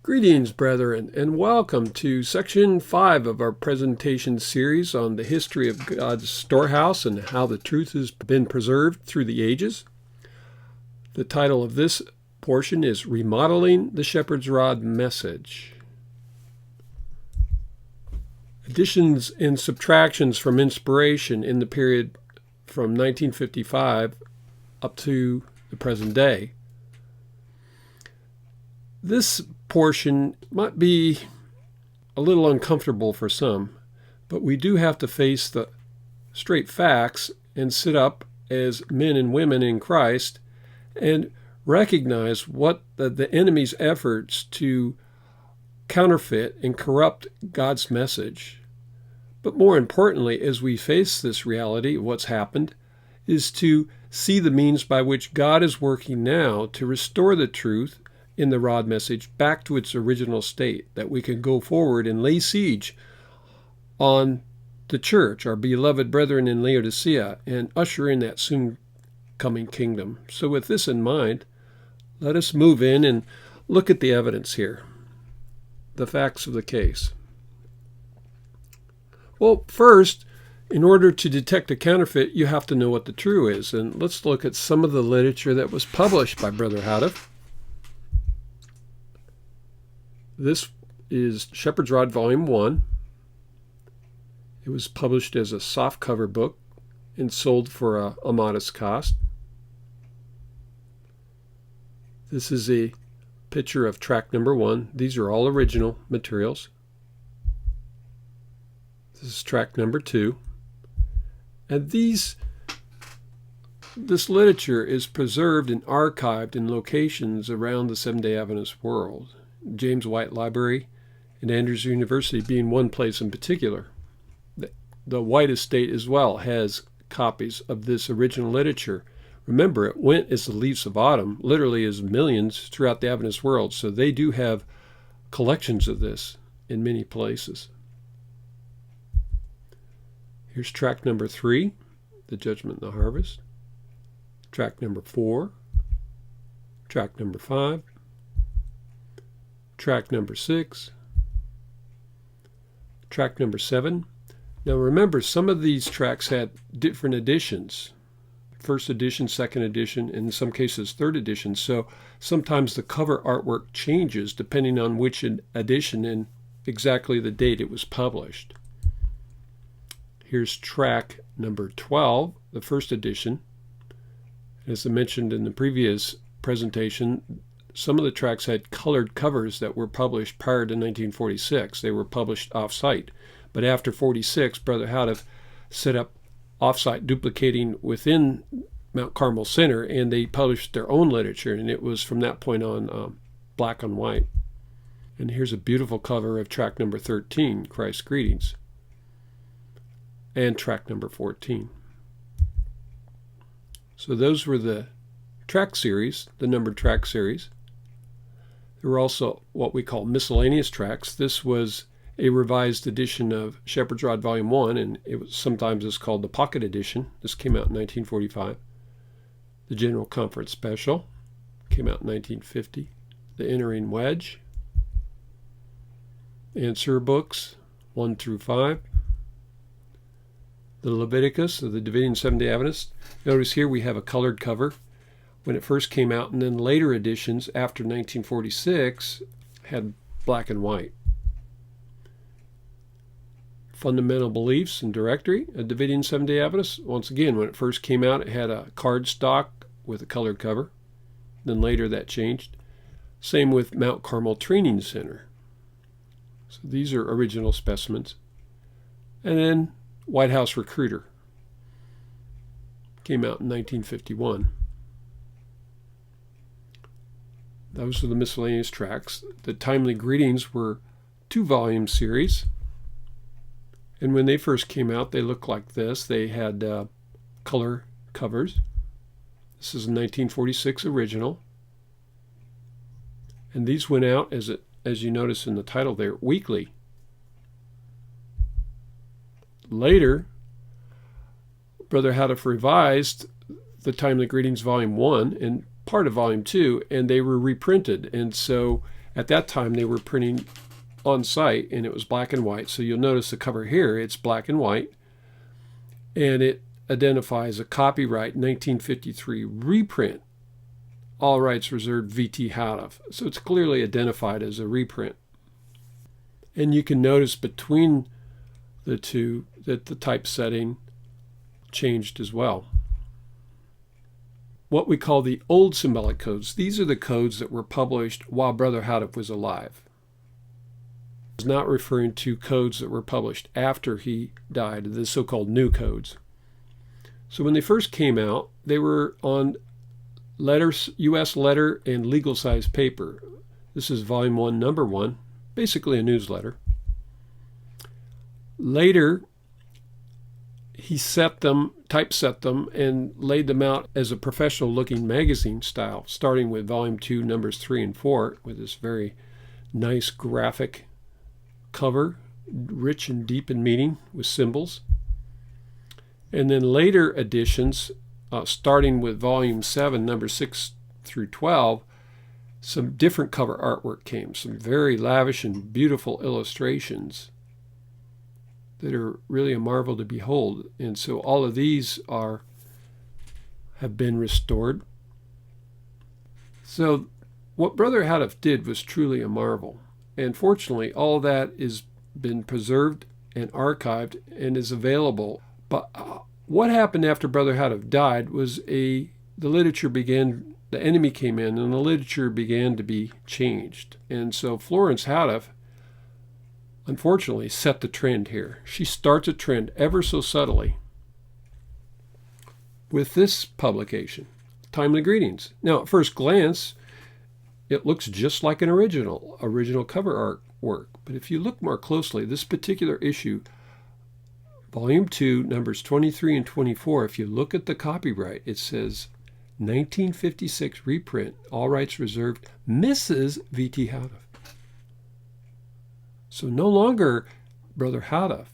Greetings, brethren, and welcome to Section 5 of our presentation series on the history of God's storehouse and how the truth has been preserved through the ages. The title of this portion is Remodeling the Shepherd's Rod Message. Additions and subtractions from inspiration in the period from 1955 up to the present day. This portion might be a little uncomfortable for some, but we do have to face the straight facts and sit up as men and women in Christ and recognize what the enemy's efforts to counterfeit and corrupt God's message. But more importantly, as we face this reality of what's happened, is to see the means by which God is working now to restore the truth in the rod message back to its original state, that we can go forward and lay siege on the church, our beloved brethren in Laodicea, and usher in that soon coming kingdom. So with this in mind, let us move in and look at the evidence here, the facts of the case. Well, first, in order to detect a counterfeit, you have to know what the true is. And let's look at some of the literature that was published by Brother Houteff. This is Shepherd's Rod Volume 1. It was published as a softcover book and sold for a modest cost. This is a picture of tract number 1. These are all original materials. This is tract number 2. And this literature is preserved and archived in locations around the Seventh-day Adventist world. James White Library and Andrews University being one place in particular. The White Estate as well has copies of this original literature. Remember, it went as the leaves of autumn, literally as millions throughout the Adventist world, so they do have collections of this in many places. Here's tract number 3, The Judgment and the Harvest. Tract number 4, tract number 5, tract number 6, tract number 7. Now remember, some of these tracts had different editions. First edition, second edition, and in some cases third edition. So sometimes the cover artwork changes depending on which edition and exactly the date it was published. Here's tract number 12, the first edition. As I mentioned in the previous presentation, some of the tracts had colored covers that were published prior to 1946. They were published off-site. But after 46, Brother Houteff set up off-site duplicating within Mount Carmel Center, and they published their own literature, and it was from that point on black on white. And here's a beautiful cover of tract number 13, Christ's Greetings, and tract number 14. So those were the tract series, the numbered tract series. There were also what we call miscellaneous tracts. This was a revised edition of Shepherd's Rod Volume 1, and it was sometimes is called the Pocket Edition. This came out in 1945. The General Conference Special came out in 1950. The Entering Wedge. Answer Books 1 through 5. The Leviticus of the Davidian Seventh-day Adventist. Notice here we have a colored cover when it first came out, and then later editions after 1946 had black and white. Fundamental Beliefs and Directory, a Davidian Seventh-day Adventist. Once again, when it first came out, it had a card stock with a colored cover. Then later that changed. Same with Mount Carmel Training Center. So these are original specimens. And then White House Recruiter came out in 1951. Those are the miscellaneous tracts. The Timely Greetings were 2-volume series. And when they first came out, they looked like this. They had color covers. This is a 1946 original. And these went out, as you notice in the title there, weekly. Later, Brother Houteff revised the Timely Greetings Volume 1 and part of Volume 2, and they were reprinted. And so At that time, they were printing on site, and it was black and white. So you'll notice the cover here, it's black and white, and it identifies a copyright 1953 reprint, all rights reserved V.T. Houteff. So it's clearly identified as a reprint. And you can notice between the two that the typesetting changed as well. What we call the old symbolic codes, these are the codes that were published while Brother Houteff was alive. It's not referring to codes that were published after he died, the so-called new codes. So when they first came out, they were on letters, U.S. letter and legal size paper. This is volume 1, number 1, basically a newsletter. Later, he typeset them, and laid them out as a professional-looking magazine style, starting with volume 2, numbers 3 and 4, with this very nice graphic cover, rich and deep in meaning, with symbols. And then later editions, starting with volume 7, numbers 6 through 12, some different cover artwork came, some very lavish and beautiful illustrations that are really a marvel to behold. And so all of these have been restored. So what Brother Houteff did was truly a marvel. And fortunately, all of that has been preserved and archived and is available. But what happened after Brother Houteff died was the enemy came in, and the literature began to be changed. And so Florence Houteff, unfortunately, set the trend here. She starts a trend ever so subtly with this publication, Timely Greetings. Now, at first glance, it looks just like an original cover artwork. But if you look more closely, this particular issue, volume 2, numbers 23 and 24, if you look at the copyright, it says 1956 reprint, all rights reserved, Mrs. V.T. Houteff. So no longer Brother Houteff.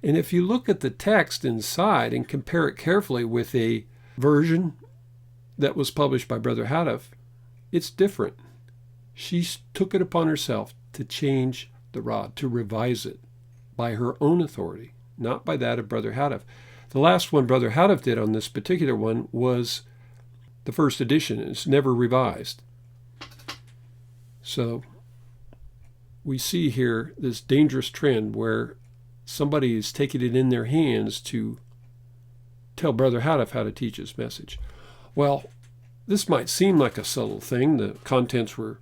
And if you look at the text inside and compare it carefully with a version that was published by Brother Houteff, it's different. She took it upon herself to change the rod, to revise it by her own authority, not by that of Brother Houteff. The last one Brother Houteff did on this particular one was the first edition. It's never revised. So we see here this dangerous trend where somebody is taking it in their hands to tell Brother Houteff how to teach his message. Well, this might seem like a subtle thing. The contents were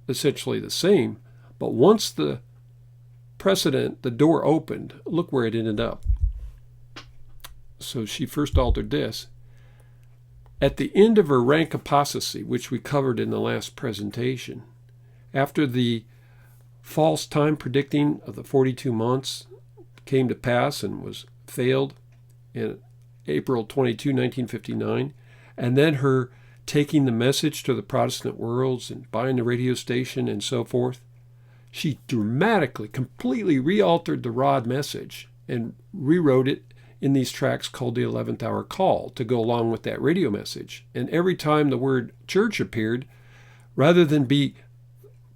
essentially the same, but once the door opened, look where it ended up. So she first altered this. At the end of her rank apostasy, which we covered in the last presentation, after the false time predicting of the 42 months came to pass and was failed in April 22, 1959, and then her taking the message to the Protestant worlds and buying the radio station and so forth, she dramatically, completely re-altered the rod message and rewrote it in these tracts called the 11th Hour Call to go along with that radio message. And every time the word church appeared, rather than be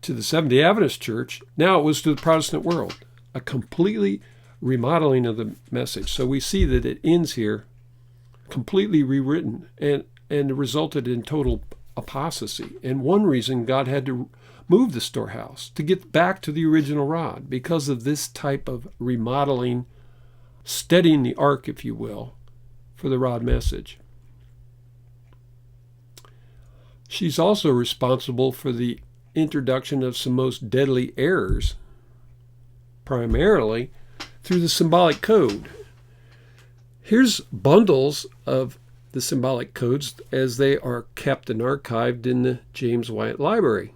to the Seventh-day Adventist Church, now it was to the Protestant world, a completely remodeling of the message. So we see that it ends here completely rewritten and resulted in total apostasy. And one reason God had to move the storehouse to get back to the original rod, because of this type of remodeling, steadying the ark, if you will, for the rod message. She's also responsible for the introduction of some most deadly errors, primarily through the Symbolic Code. Here's bundles of the Symbolic Codes as they are kept and archived in the James White Library.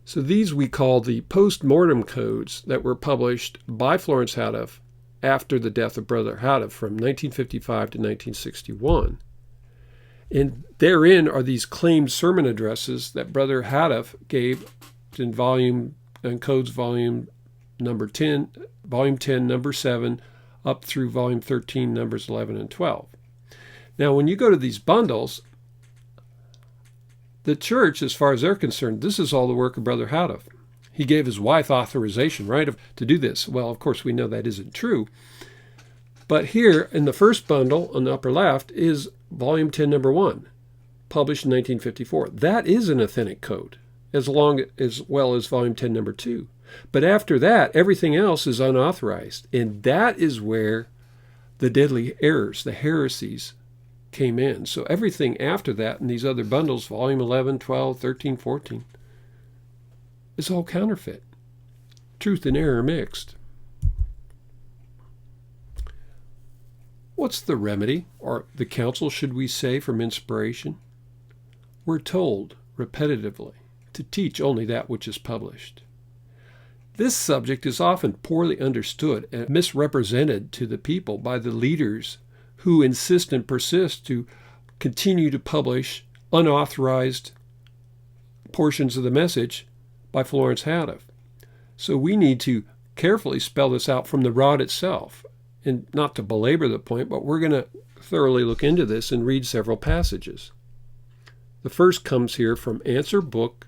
So these we call the post-mortem codes that were published by Florence Houteff after the death of Brother Houteff from 1955 to 1961. And therein are these claimed sermon addresses that Brother Houteff gave in Codes volume number 10, volume 10, number 7, up through volume 13, numbers 11 and 12. Now, when you go to these bundles, The church, as far as they're concerned, this is all the work of Brother Houteff. He gave his wife authorization, right, to do this. Well, of course, we know that isn't true. But here, in the first bundle on the upper left, is Volume 10, Number 1, published in 1954. That is an authentic code, as well as Volume 10, Number 2. But after that, everything else is unauthorized. And that is where the deadly errors, the heresies, came in. So everything after that in these other bundles, Volume 11, 12, 13, 14, is all counterfeit. Truth and error mixed. What's the remedy, or the counsel, should we say, from inspiration? We're told repetitively to teach only that which is published. This subject is often poorly understood and misrepresented to the people by the leaders who insist and persist to continue to publish unauthorized portions of the message by Florence Houteff. So we need to carefully spell this out from the rod itself. And not to belabor the point, but we're going to thoroughly look into this and read several passages. The first comes here from Answer Book,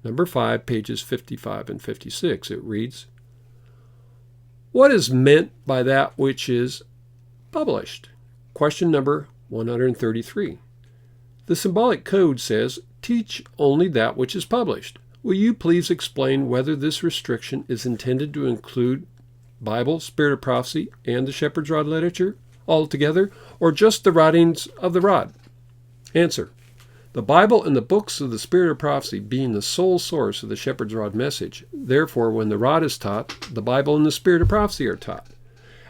number 5, pages 55 and 56. It reads, "What is meant by that which is published?" Question number 133. The Symbolic Code says, "Teach only that which is published." Will you please explain whether this restriction is intended to include Bible, Spirit of Prophecy, and the Shepherd's Rod literature altogether, or just the writings of the rod? Answer. The Bible and the books of the Spirit of Prophecy being the sole source of the Shepherd's Rod message. Therefore, when the rod is taught, the Bible and the Spirit of Prophecy are taught.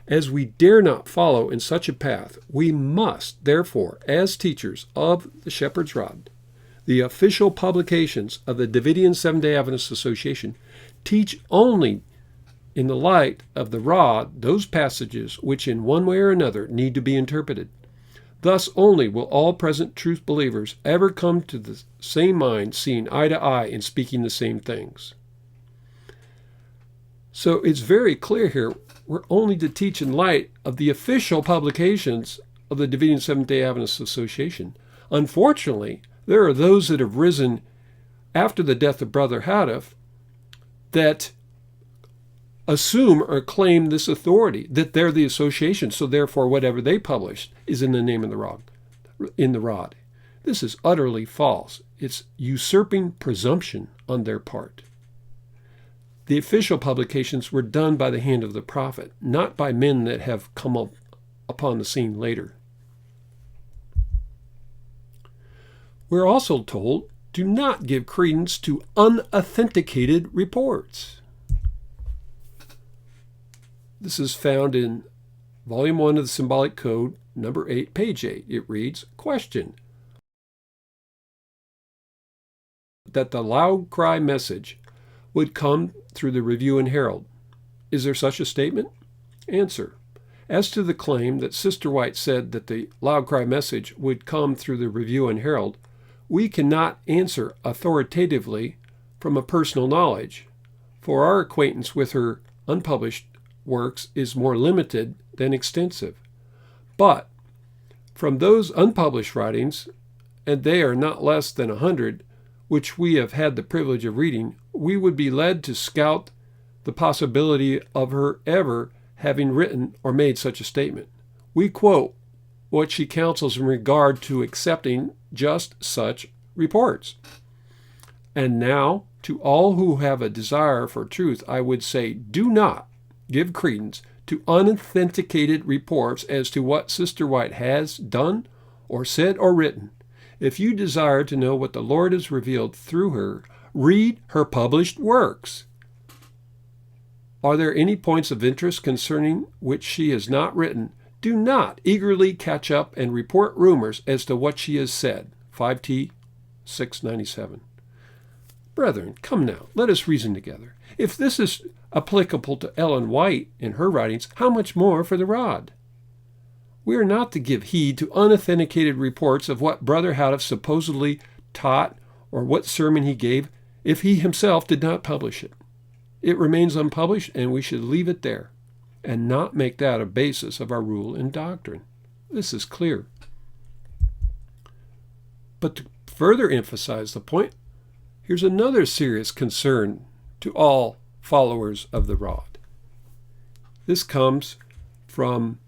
As we dare not follow in such a path, we must, therefore, as teachers of the Shepherd's Rod, the official publications of the Davidian Seventh-day Adventist Association, teach only in the light of the rod those passages which in one way or another need to be interpreted. Thus only will all present truth believers ever come to the same mind, seeing eye to eye and speaking the same things. So it's very clear here, we're only to teach in light of the official publications of the Davidian Seventh-day Adventist Association. Unfortunately, there are those that have risen after the death of Brother Houteff that assume or claim this authority, that they're the association, so therefore whatever they publish is in the name of the rod, in the rod. This is utterly false. It's usurping presumption on their part. The official publications were done by the hand of the prophet, not by men that have come up upon the scene later. We're also told, do not give credence to unauthenticated reports. This is found in Volume 1 of the Symbolic Code, number 8, page 8. It reads, question, that the loud cry message would come through the Review and Herald. Is there such a statement? Answer. As to the claim that Sister White said that the loud cry message would come through the Review and Herald, we cannot answer authoritatively from a personal knowledge, for our acquaintance with her unpublished works is more limited than extensive. But from those unpublished writings, and they are not less than 100, which we have had the privilege of reading, we would be led to scout the possibility of her ever having written or made such a statement. We quote what she counsels in regard to accepting just such reports. And now, to all who have a desire for truth, I would say, do not give credence to unauthenticated reports as to what Sister White has done or said or written. If you desire to know what the Lord has revealed through her, read her published works. Are there any points of interest concerning which she has not written? Do not eagerly catch up and report rumors as to what she has said. 5T 697. Brethren, come now, let us reason together. If this is applicable to Ellen White in her writings, how much more for the rod? We are not to give heed to unauthenticated reports of what Brother Houteff supposedly taught or what sermon he gave if he himself did not publish it. It remains unpublished, and we should leave it there and not make that a basis of our rule and doctrine. This is clear. But to further emphasize the point, here's another serious concern to all followers of the rod. This comes from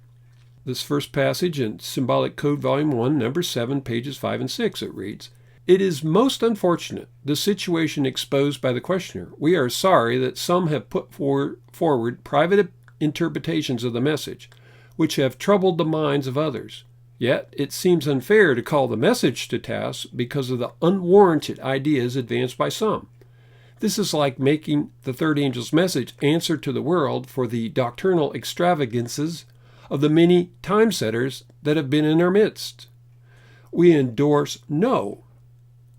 this first passage in Symbolic Code, Volume 1, Number 7, pages 5 and 6. It reads, "It is most unfortunate, the situation exposed by the questioner. We are sorry that some have put forward private interpretations of the message, which have troubled the minds of others. Yet it seems unfair to call the message to task because of the unwarranted ideas advanced by some. This is like making the third angel's message answer to the world for the doctrinal extravagances of the many time-setters that have been in our midst. We endorse no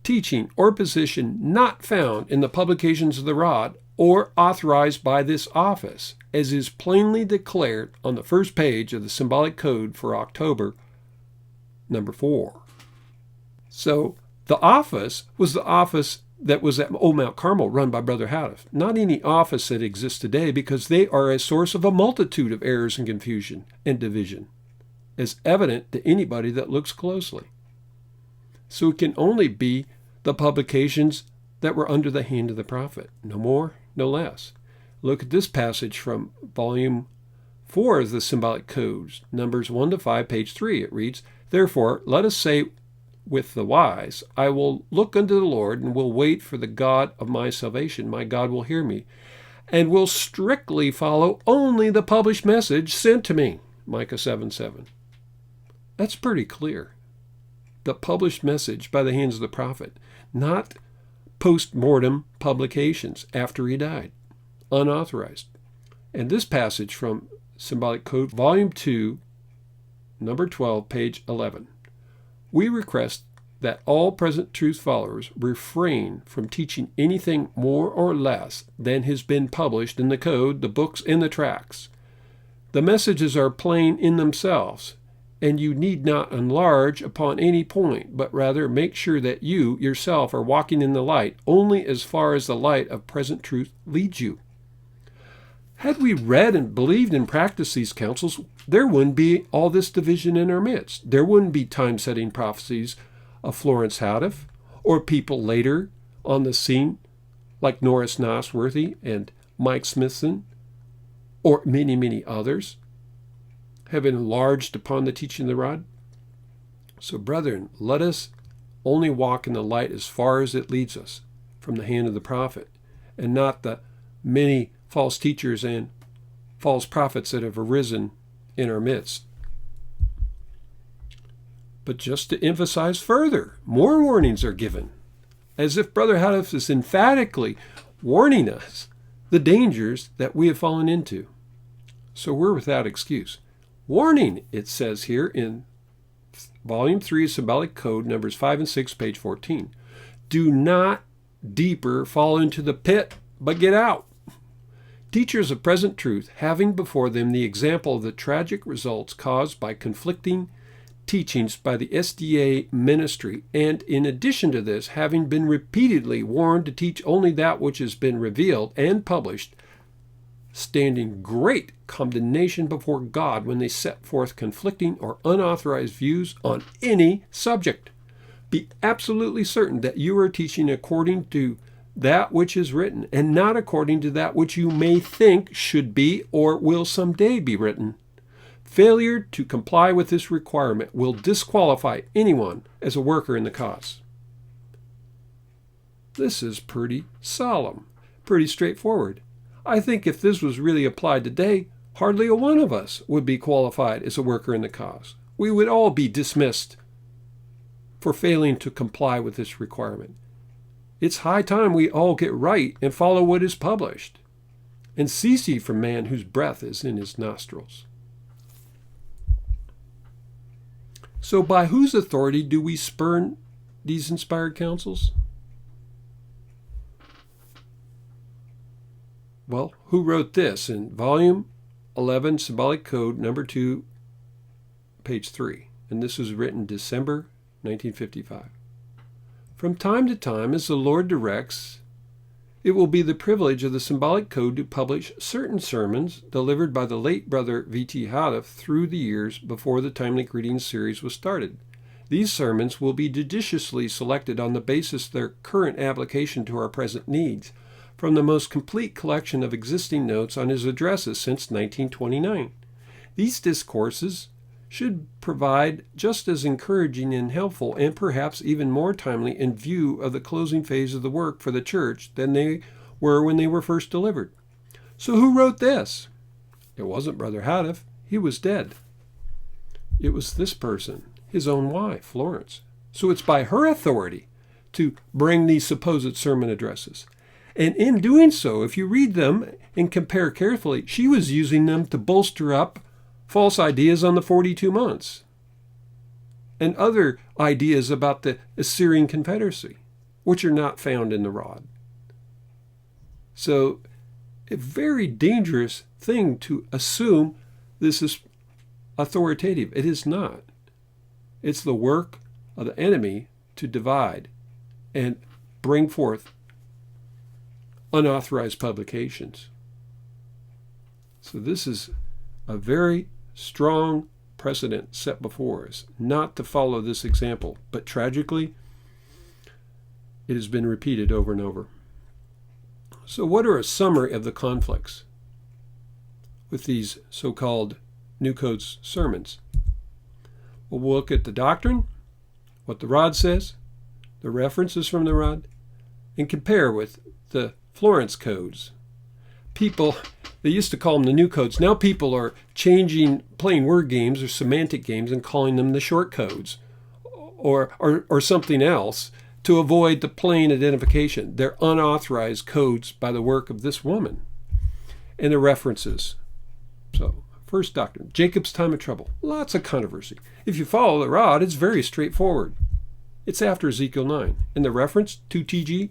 teaching or position not found in the publications of the rod or authorized by this office, as is plainly declared on the first page of the Symbolic Code for October, number 4. So the office was the office that was at Old Mount Carmel run by Brother Houteff, not any office that exists today, because they are a source of a multitude of errors and confusion and division, as evident to anybody that looks closely. So it can only be the publications that were under the hand of the prophet, no more, no less. Look at this passage from Volume 4 of the Symbolic Codes, Numbers 1 to 5, page 3. It reads, "Therefore, let us say with the wise, I will look unto the Lord and will wait for the God of my salvation. My God will hear me and will strictly follow only the published message sent to me." Micah 7:7. That's pretty clear. The published message by the hands of the prophet, not post-mortem publications after he died, unauthorized. And this passage from Symbolic Code, Volume 2, Number 12, page 11. "We request that all present truth followers refrain from teaching anything more or less than has been published in the Code, the books, and the Tracts. The messages are plain in themselves, and you need not enlarge upon any point, but rather make sure that you yourself are walking in the light only as far as the light of present truth leads you." Had we read and believed and practiced these counsels, there wouldn't be all this division in our midst. There wouldn't be time-setting prophecies of Florence Houteff or people later on the scene like Norris Nosworthy and Mike Smithson or many, many others have enlarged upon the teaching of the rod. So, brethren, let us only walk in the light as far as it leads us from the hand of the prophet, and not the many false teachers and false prophets that have arisen in our midst. But just to emphasize further, more warnings are given, as if Brother Houteff is emphatically warning us the dangers that we have fallen into. So we're without excuse. Warning, it says here in Volume 3 of Symbolic Code, Numbers 5 and 6, page 14. "Do not deeper fall into the pit, but get out." Teachers of present truth, having before them the example of the tragic results caused by conflicting teachings by the SDA ministry, and in addition to this, having been repeatedly warned to teach only that which has been revealed and published, stand in great condemnation before God when they set forth conflicting or unauthorized views on any subject. Be absolutely certain that you are teaching according to that which is written, and not according to that which you may think should be or will someday be written. Failure to comply with this requirement will disqualify anyone as a worker in the cause. This is pretty solemn, pretty straightforward. I think if this was really applied today, hardly a one of us would be qualified as a worker in the cause. We would all be dismissed for failing to comply with this requirement. It's high time we all get right and follow what is published, and cease ye from man whose breath is in his nostrils. So by whose authority do we spurn these inspired counsels? Well, who wrote this in Volume 11, Symbolic Code, Number 2, page 3? And this was written December 1955. "From time to time, as the Lord directs, it will be the privilege of the Symbolic Code to publish certain sermons delivered by the late Brother V.T. Houteff through the years before the Timely Greetings series was started, These sermons will be judiciously selected on the basis of their current application to our present needs, from the most complete collection of existing notes on his addresses since 1929. These discourses should provide just as encouraging and helpful, and perhaps even more timely in view of the closing phase of the work for the church than they were when they were first delivered. So who wrote this? It wasn't Brother Houteff. He was dead. It was this person, his own wife, Florence. So it's by her authority to bring these supposed sermon addresses. And in doing so, if you read them and compare carefully, she was using them to bolster up false ideas on the 42 months and other ideas about the Assyrian Confederacy, which are not found in the rod. So a very dangerous thing to assume this is authoritative. It is not. It's the work of the enemy to divide and bring forth unauthorized publications. So this is a very strong precedent set before us, not to follow this example. But tragically, it has been repeated over and over. So what are a summary of the conflicts with these so-called New Codes sermons? Well, we'll look at the doctrine, what the rod says, the references from the rod, and compare with the Florence codes. People, they used to call them the New Codes. Now people are playing word games or semantic games and calling them the short codes or something else to avoid the plain identification. They're unauthorized codes by the work of this woman. And the references. So, first doctrine, Jacob's time of trouble. Lots of controversy. If you follow the rod, it's very straightforward. It's after Ezekiel 9. And the reference, 2TG,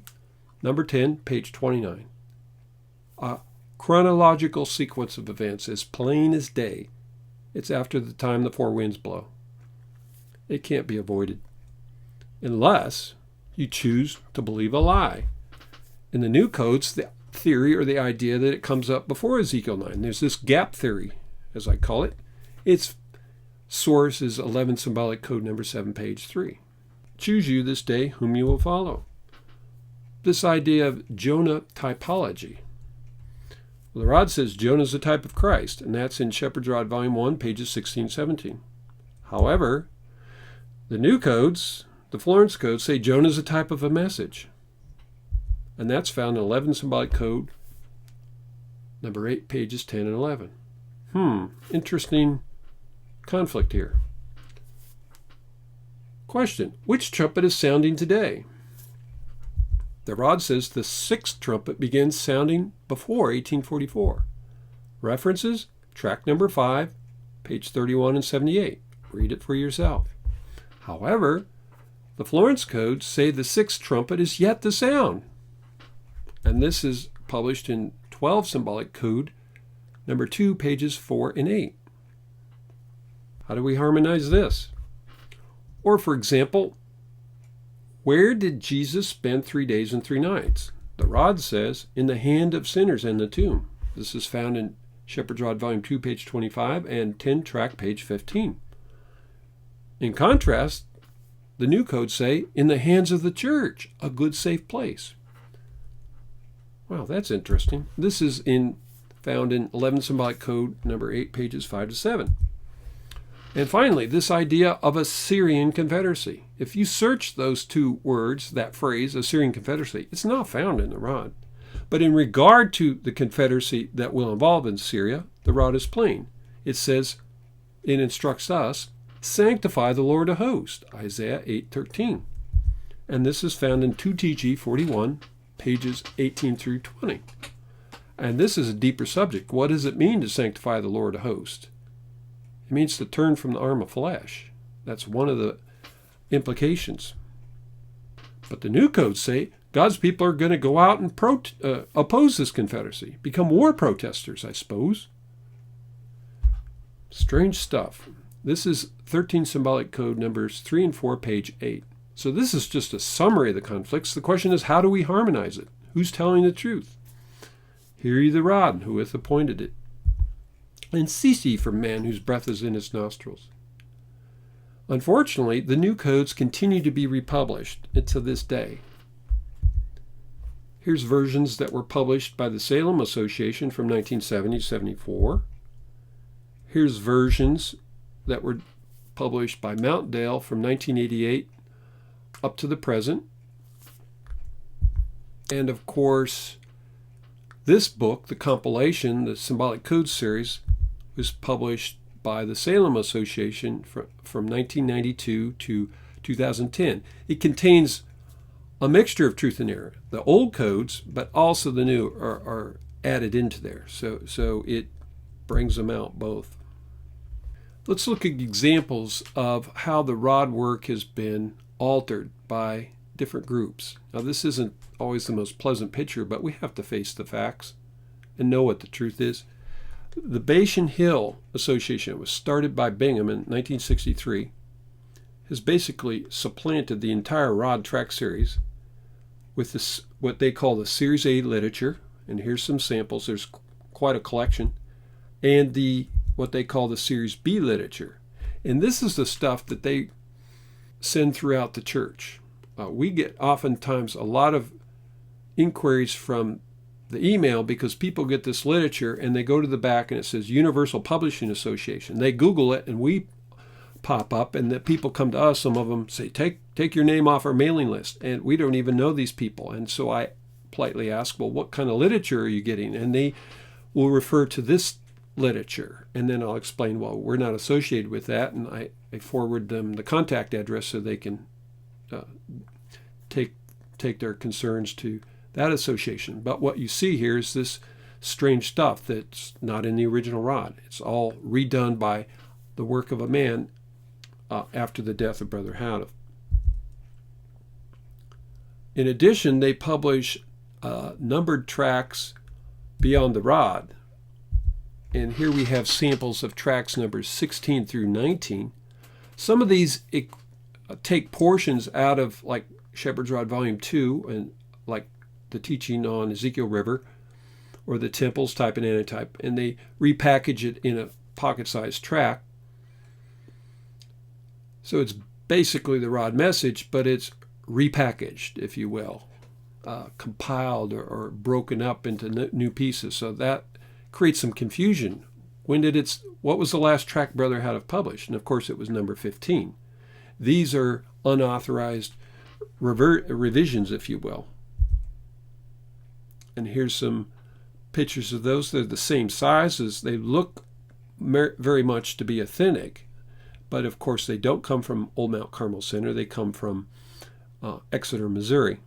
number 10, page 29. A chronological sequence of events as plain as day. It's after the time the four winds blow. It can't be avoided. Unless you choose to believe a lie. In the New Codes, the theory or the idea that it comes up before Ezekiel 9. There's this gap theory, as I call it. Its source is 11 Symbolic Code number 7, page 3. Choose you this day whom you will follow. This idea of Jonah typology. Well, the rod says Jonah is a type of Christ, and that's in Shepherd's Rod, Volume 1, pages 16, 17. However, the New Codes, the Florence codes, say Jonah is a type of a message. And that's found in 11 Symbolic Code, number 8, pages 10 and 11. Interesting conflict here. Question, which trumpet is sounding today? The rod says the sixth trumpet begins sounding before 1844. References, tract number 5, page 31 and 78. Read it for yourself. However, the Florence codes say the sixth trumpet is yet to sound. And this is published in 12 Symbolic Code, number 2, pages 4 and 8. How do we harmonize this? Or, for example, where did Jesus spend 3 days and 3 nights? The rod says, in the hand of sinners and the tomb. This is found in Shepherd's Rod, Volume 2, page 25, and 10 Tract, page 15. In contrast, the New Codes say, in the hands of the church, a good, safe place. Wow, that's interesting. This is found in 11 Symbolic Code, number 8, pages 5 to 7. And finally, this idea of Assyrian Confederacy. If you search those two words, that phrase, Assyrian Confederacy, it's not found in the rod. But in regard to the confederacy that will involve in Syria, the rod is plain. It says, it instructs us, sanctify the Lord of hosts, Isaiah 8:13. And this is found in 2TG 41, pages 18 through 20. And this is a deeper subject. What does it mean to sanctify the Lord of hosts? It means to turn from the arm of flesh. That's one of the implications. But the New Codes say God's people are going to go out and oppose this confederacy, become war protesters, I suppose. Strange stuff. This is 13 Symbolic Code numbers 3 and 4, page 8. So this is just a summary of the conflicts. The question is, how do we harmonize it? Who's telling the truth? Hear ye the rod, who hath appointed it. And cease ye from man whose breath is in his nostrils. Unfortunately, the new codes continue to be republished to this day. Here's versions that were published by the Salem Association from 1970 to 74. Here's versions that were published by Mount Dale from 1988 up to the present. And of course, this book, the compilation, the Symbolic Codes series, was published by the Salem Association from 1992 to 2010. It contains a mixture of truth and error. The old codes, but also the new are added into there. So it brings them out both. Let's look at examples of how the rod work has been altered by different groups. Now, this isn't always the most pleasant picture, but we have to face the facts and know what the truth is. The Bashan Hill Association was started by Bingham in 1963, has basically supplanted the entire rod tract series with this, what they call the Series A literature, and here's some samples. There's quite a collection, and what they call the Series B literature. And this is the stuff that they send throughout the church. We get oftentimes a lot of inquiries from the email because people get this literature and they go to the back and it says Universal Publishing Association. They Google it and we pop up, and the people come to us. Some of them say, take your name off our mailing list, and we don't even know these people. And so I politely ask, well, what kind of literature are you getting? And they will refer to this literature, and then I'll explain, well, we're not associated with that, and I forward them the contact address so they can take their concerns to that association. But what you see here is this strange stuff that's not in the original rod. It's all redone by the work of a man after the death of Brother Houteff. In addition, they publish numbered tracts beyond the rod. And here we have samples of tracts numbers 16 through 19. Some of these take portions out of, like Shepherd's Rod Volume 2, and like the teaching on Ezekiel River, or the temples, type and antitype, and they repackage it in a pocket-sized tract. So it's basically the rod message, but it's repackaged, if you will, compiled or broken up into new pieces. So that creates some confusion. What was the last tract Brother Houteff published? And of course it was number 15. These are unauthorized revisions, if you will. And here's some pictures of those. They're the same sizes. They look very much to be authentic, but of course they don't come from Old Mount Carmel Center. They come from Exeter, Missouri.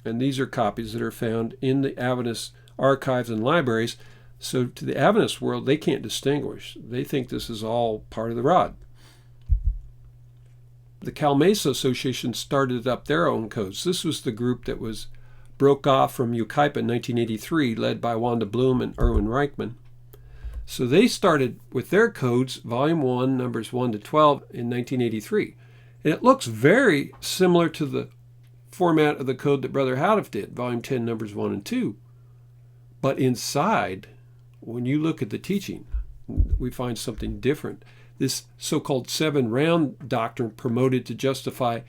And these are copies that are found in the Adventist archives and libraries. So to the Adventist world, they can't distinguish. They think this is all part of the rod. The Calimesa Association started up their own codes. This was the group that broke off from Yucaipa in 1983, led by Wanda Blum and Erwin Reichman. So they started with their codes, Volume 1, numbers 1 to 12, in 1983. And it looks very similar to the format of the code that Brother Houteff did, Volume 10, numbers 1 and 2. But inside, when you look at the teaching, we find something different. This so-called 7 round doctrine promoted to justify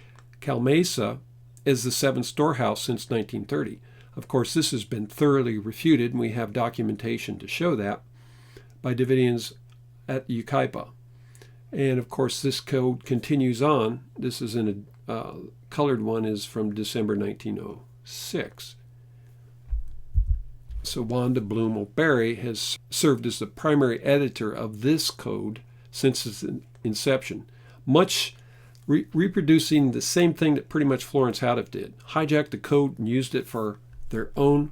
Calimesa as the 7th storehouse since 1930. Of course, this has been thoroughly refuted, and we have documentation to show that by Davidians at Yucaipa. And of course, this code continues on. This is in a colored one, is from December 1906. So Wanda Blum O'Barry has served as the primary editor of this code since its inception, much reproducing the same thing that pretty much Florence Houteff did. Hijacked the code and used it for their own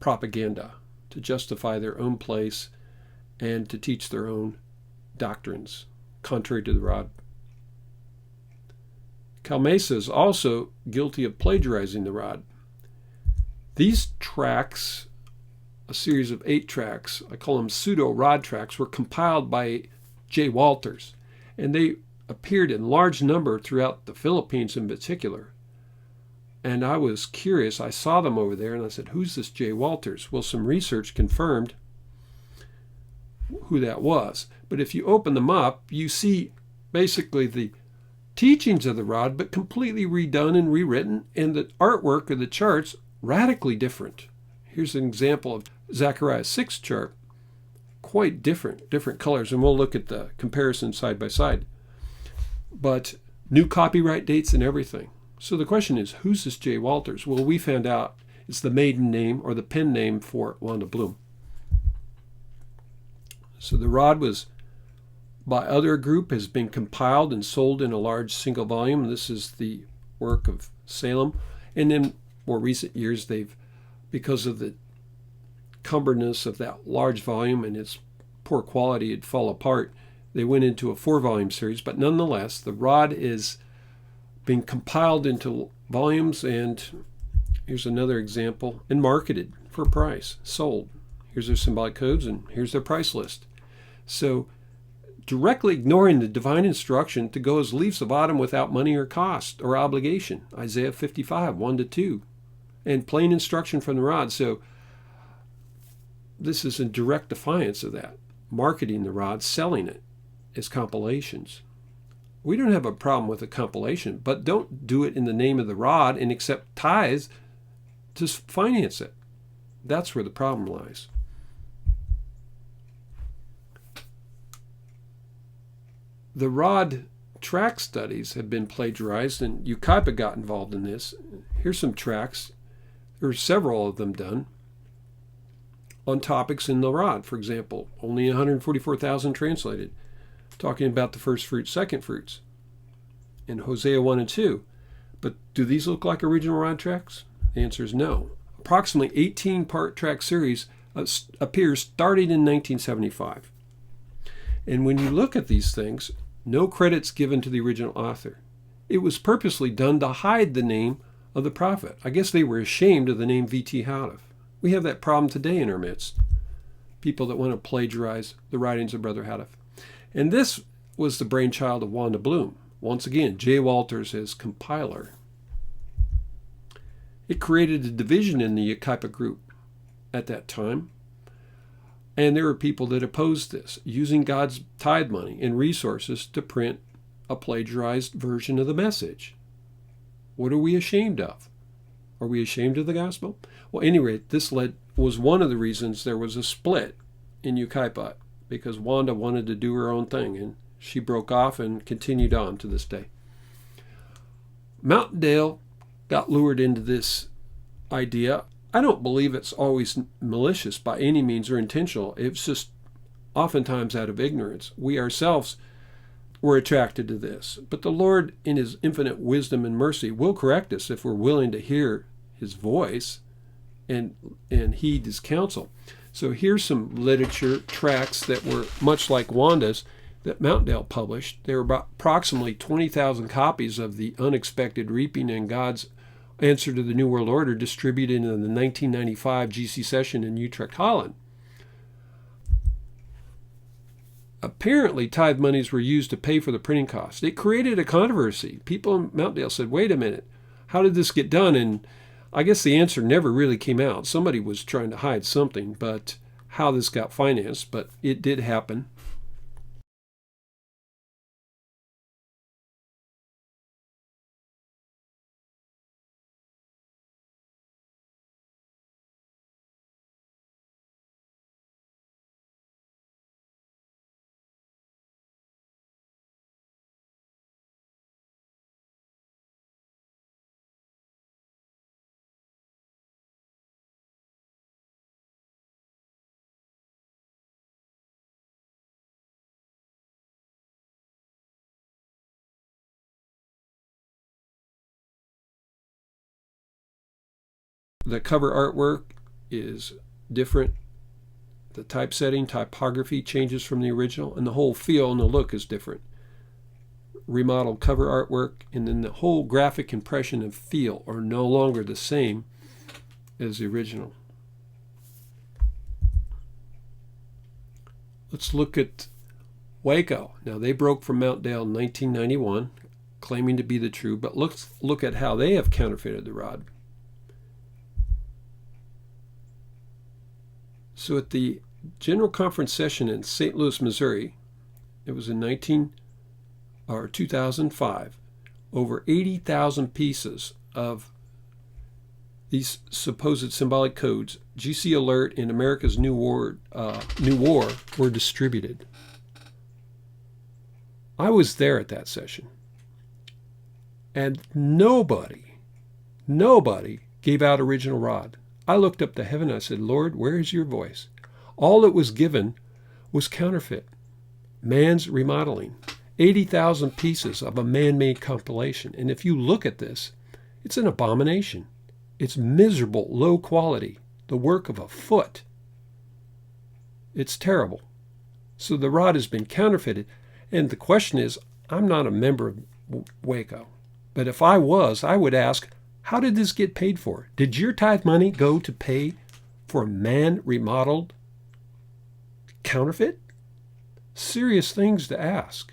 propaganda, to justify their own place and to teach their own doctrines, contrary to the rod. Calimesa is also guilty of plagiarizing the rod. These tracts, a series of 8 tracts, I call them pseudo-rod tracts, were compiled by J. Walters, and they appeared in large number throughout the Philippines in particular. And I was curious. I saw them over there, and I said, who's this J. Walters? Well, some research confirmed who that was. But if you open them up, you see basically the teachings of the rod, but completely redone and rewritten, and the artwork of the charts radically different. Here's an example of Zechariah 6 chart. Quite different colors, and we'll look at the comparison side by side. But new copyright dates and everything. So the question is, who's this J. Walters? Well, we found out it's the maiden name or the pen name for Wanda Blum. So the rod was by other group, has been compiled and sold in a large single volume. This is the work of Salem. And in more recent years, they've, because of the cumberness of that large volume and its poor quality, it'd fall apart. They went into a 4-volume series, but nonetheless, the rod is being compiled into volumes, and here's another example, and marketed for a price, sold. Here's their symbolic codes, and here's their price list. So directly ignoring the divine instruction to go as leaves of autumn without money or cost or obligation, Isaiah 55, 1-2, and plain instruction from the rod. So this is in direct defiance of that, marketing the rod, selling it as compilations. We don't have a problem with a compilation, but don't do it in the name of the rod and accept tithes to finance it. That's where the problem lies. The rod tract studies have been plagiarized, and Yucaipa got involved in this. Here's some tracts. There are several of them done on topics in the rod. For example, only 144,000 translated, talking about the first fruits, second fruits, in Hosea 1 and 2. But do these look like original rod tracts? The answer is no. Approximately 18-part tract series appears starting in 1975. And when you look at these things, no credits given to the original author. It was purposely done to hide the name of the prophet. I guess they were ashamed of the name V.T. Houteff. We have that problem today in our midst. People that want to plagiarize the writings of Brother Houteff. And this was the brainchild of Wanda Blum. Once again, J. Walters as compiler. It created a division in the Yucaipa group at that time. And there were people that opposed this, using God's tithe money and resources to print a plagiarized version of the message. What are we ashamed of? Are we ashamed of the gospel? Well, at any rate, this was one of the reasons there was a split in Yucaipa, because Wanda wanted to do her own thing, and she broke off and continued on to this day. Mountaindale got lured into this idea. I don't believe it's always malicious by any means or intentional. It's just oftentimes out of ignorance. We ourselves were attracted to this. But the Lord, in his infinite wisdom and mercy, will correct us if we're willing to hear his voice and heed his counsel. So here's some literature, tracts that were much like Wanda's that Mountaindale published. There were about approximately 20,000 copies of The Unexpected Reaping and God's Answer to the New World Order, distributed in the 1995 GC session in Utrecht, Holland. Apparently, tithe monies were used to pay for the printing costs. It created a controversy. People in Mountaindale said, wait a minute, how did this get done? And I guess the answer never really came out. Somebody was trying to hide something, but how this got financed, but it did happen. The cover artwork is different. The typesetting, typography changes from the original, and the whole feel and the look is different. Remodeled cover artwork, and then the whole graphic impression and feel are no longer the same as the original. Let's look at Waco. Now, they broke from Mountaindale in 1991, claiming to be the true, but let's look at how they have counterfeited the rod. So at the General Conference session in St. Louis, Missouri, it was in or 2005, over 80,000 pieces of these supposed symbolic codes, GC Alert and America's New War were distributed. I was there at that session, and nobody gave out original rod. I looked up to heaven and I said, Lord, where is your voice? All that was given was counterfeit, man's remodeling, 80,000 pieces of a man-made compilation. And if you look at this, it's an abomination. It's miserable, low quality, the work of a foot. It's terrible. So the rod has been counterfeited. And the question is, I'm not a member of Waco, but if I was, I would ask, how did this get paid for? Did your tithe money go to pay for a man-remodeled counterfeit? Serious things to ask.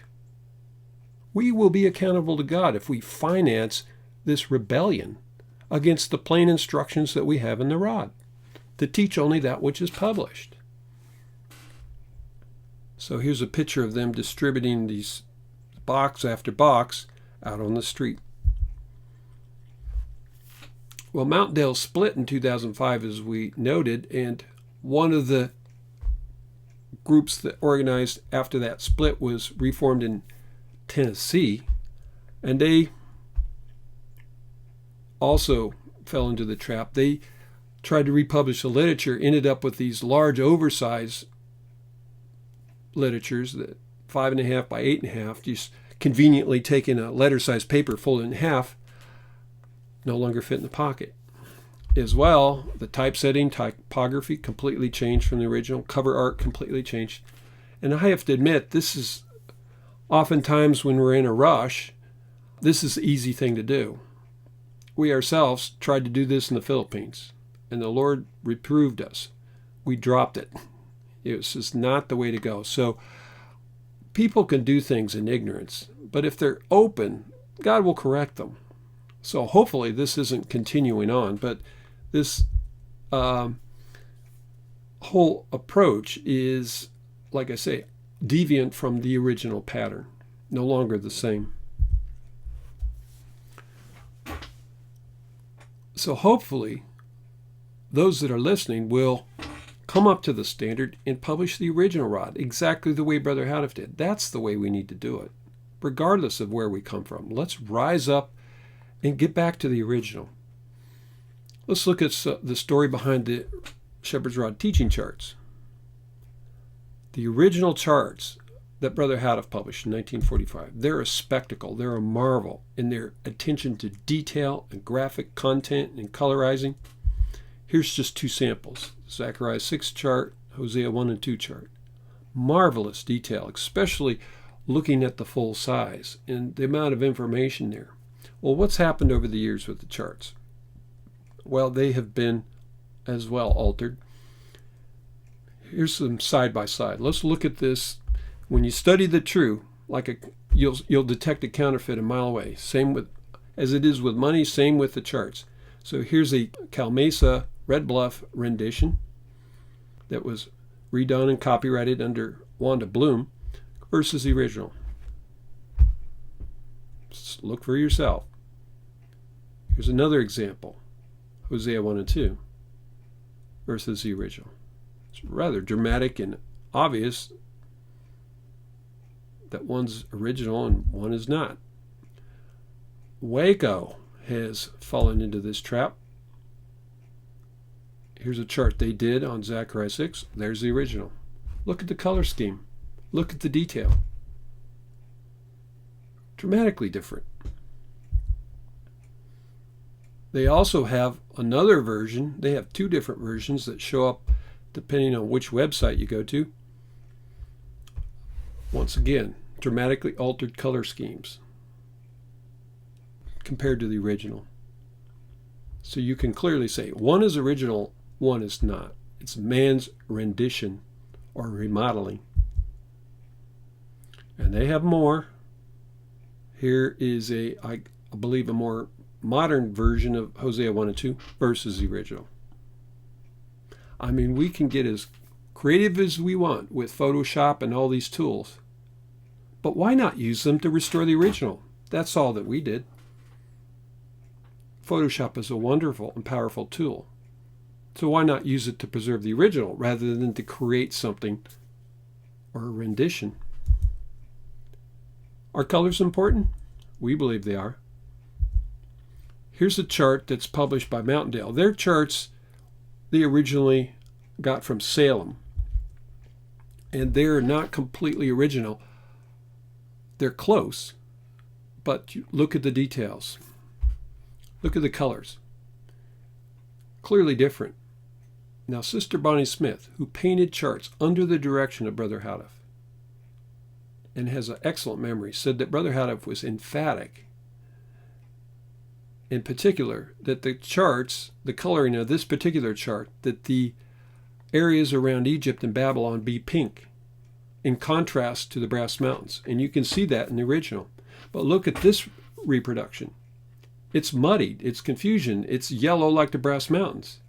We will be accountable to God if we finance this rebellion against the plain instructions that we have in the rod, to teach only that which is published. So here's a picture of them distributing these box after box out on the street. Well, Mount Dale split in 2005, as we noted, and one of the groups that organized after that split was reformed in Tennessee, and they also fell into the trap. They tried to republish the literature, ended up with these large oversized literatures, that 5.5 by 8.5, just conveniently taking a letter-sized paper, folded in half, no longer fit in the pocket. As well, the typesetting, typography completely changed from the original, cover art completely changed. And I have to admit, this is oftentimes when we're in a rush, this is the easy thing to do. We ourselves tried to do this in the Philippines, and the Lord reproved us. We dropped it. It was just not the way to go. So people can do things in ignorance, but if they're open, God will correct them. So hopefully this isn't continuing on, but this whole approach is, like I say, deviant from the original pattern, no longer the same. So hopefully those that are listening will come up to the standard and publish the original rod exactly the way Brother Houteff did. That's the way we need to do it, regardless of where we come from. Let's rise up and get back to the original. Let's look at the story behind the Shepherd's Rod teaching charts. The original charts that Brother Houteff published in 1945, they're a spectacle, they're a marvel in their attention to detail and graphic content and colorizing. Here's just two samples. Zechariah 6 chart, Hosea 1 and 2 chart. Marvelous detail, especially looking at the full size and the amount of information there. Well, what's happened over the years with the charts? Well, they have been as well altered. Here's some side by side. Let's look at this. When you study the true, you'll detect a counterfeit a mile away. Same with, as it is with money, same with the charts. So here's a Calimesa Red Bluff rendition that was redone and copyrighted under Wanda Blum versus the original. Just look for yourself. Here's another example. Hosea 1 and 2 versus the original. It's rather dramatic and obvious that one's original and one is not. Waco has fallen into this trap. Here's a chart they did on Zechariah 6. There's the original. Look at the color scheme. Look at the detail. Dramatically different. They also have another version. They have two different versions that show up depending on which website you go to. Once again, dramatically altered color schemes compared to the original. So you can clearly say one is original, one is not. It's man's rendition or remodeling. And they have more. Here is I believe a more modern version of Hosea 1 and 2 versus the original. I mean, we can get as creative as we want with Photoshop and all these tools, But why not use them to restore the original? That's all that we did. Photoshop is a wonderful and powerful tool. So why not use it to preserve the original rather than to create something or a rendition? Are colors important? We believe they are. Here's a chart that's published by Mountaindale. Their charts they originally got from Salem. And they're not completely original. They're close, but look at the details. Look at the colors. Clearly different. Now, Sister Bonnie Smith, who painted charts under the direction of Brother Houteff and has an excellent memory, said that Brother Houteff was emphatic, in particular, that the charts, the coloring of this particular chart, that the areas around Egypt and Babylon be pink, in contrast to the Brass Mountains. And you can see that in the original. But look at this reproduction. It's muddied, it's confusion, it's yellow like the Brass Mountains.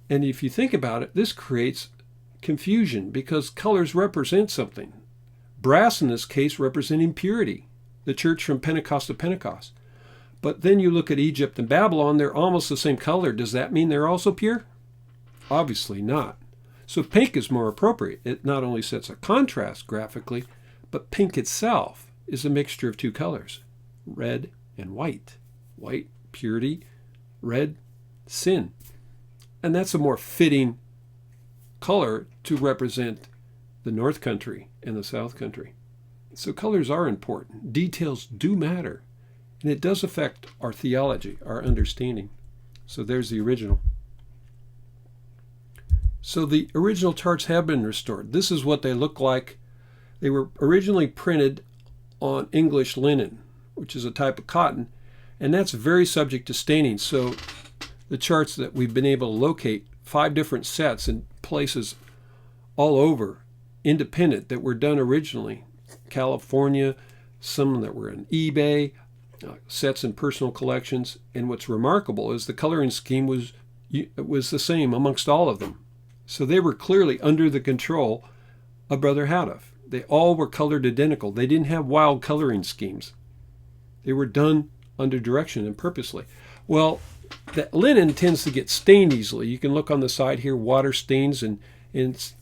And if you think about it, this creates confusion because colors represent something. Brass in this case representing purity, the church from Pentecost to Pentecost. But then you look at Egypt and Babylon, they're almost the same color. Does that mean they're also pure? Obviously not. So pink is more appropriate. It not only sets a contrast graphically, but pink itself is a mixture of two colors, red and white. White, purity, red, sin. And that's a more fitting color to represent the North Country and the South Country. So colors are important. Details do matter. And it does affect our theology, our understanding. So there's the original. So the original charts have been restored. This is what they look like. They were originally printed on English linen, which is a type of cotton, and that's very subject to staining. So the charts that we've been able to locate, 5 different sets in places all over, independent, that were done originally. California, some that were on eBay, sets in personal collections. And what's remarkable is the coloring scheme was the same amongst all of them. So they were clearly under the control of Brother Houteff. They all were colored identical. They didn't have wild coloring schemes. They were done under direction and purposely. Well, that linen tends to get stained easily. You can look on the side here, water stains and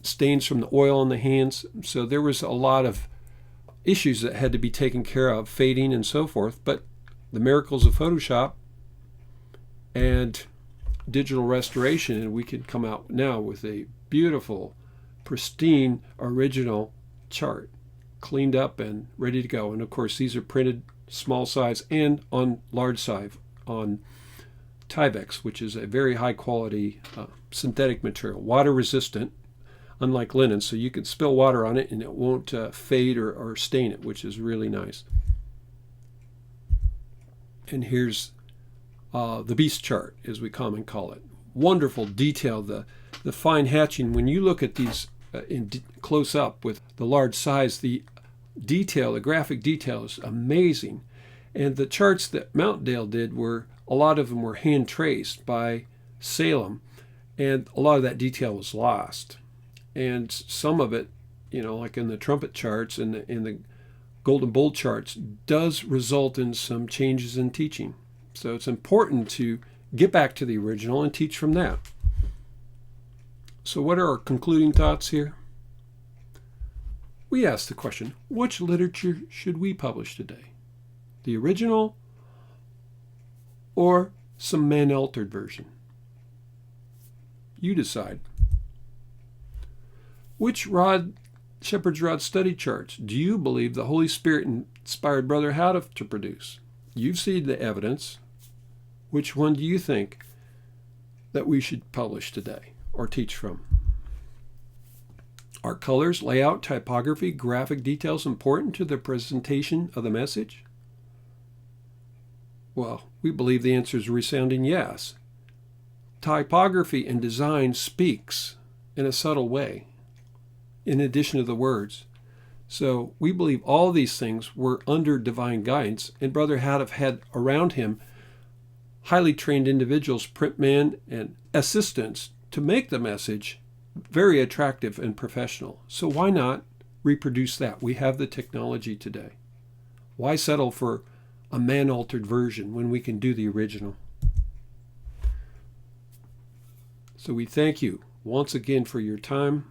stains from the oil on the hands. So there was a lot of issues that had to be taken care of, fading and so forth. But the miracles of Photoshop and digital restoration, and we can come out now with a beautiful, pristine, original chart, cleaned up and ready to go. And of course, these are printed small size and on large size on Tyvek, which is a very high quality synthetic material, water resistant, unlike linen. So you can spill water on it and it won't fade or stain it, which is really nice. And here's the beast chart, as we commonly call it. Wonderful detail, the fine hatching. When you look at these close up with the large size, the detail, the graphic detail is amazing. And the charts that Mountaindale did a lot of them were hand traced by Salem, and a lot of that detail was lost. And some of it, like in the trumpet charts and the golden bull charts, does result in some changes in teaching. So it's important to get back to the original and teach from that. So what are our concluding thoughts here? We ask the question, which literature should we publish today? The original or some man-altered version? You decide. Which Shepherd's Rod study charts do you believe the Holy Spirit inspired Brother Houteff to produce? You've seen the evidence. Which one do you think that we should publish today or teach from? Are colors, layout, typography, graphic details important to the presentation of the message? Well, we believe the answer is a resounding yes. Typography and design speaks in a subtle way, in addition to the words. So we believe all these things were under divine guidance, and Brother Houteff had around him highly trained individuals, printmen and assistants, to make the message very attractive and professional. So why not reproduce that? We have the technology today. Why settle for a man-altered version when we can do the original? So we thank you once again for your time.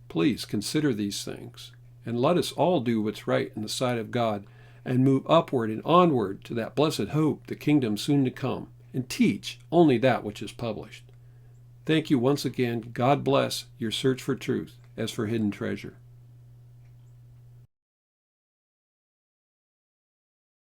Please consider these things, and let us all do what's right in the sight of God and move upward and onward to that blessed hope, the kingdom soon to come, and teach only that which is published. Thank you once again. God bless your search for truth as for hidden treasure.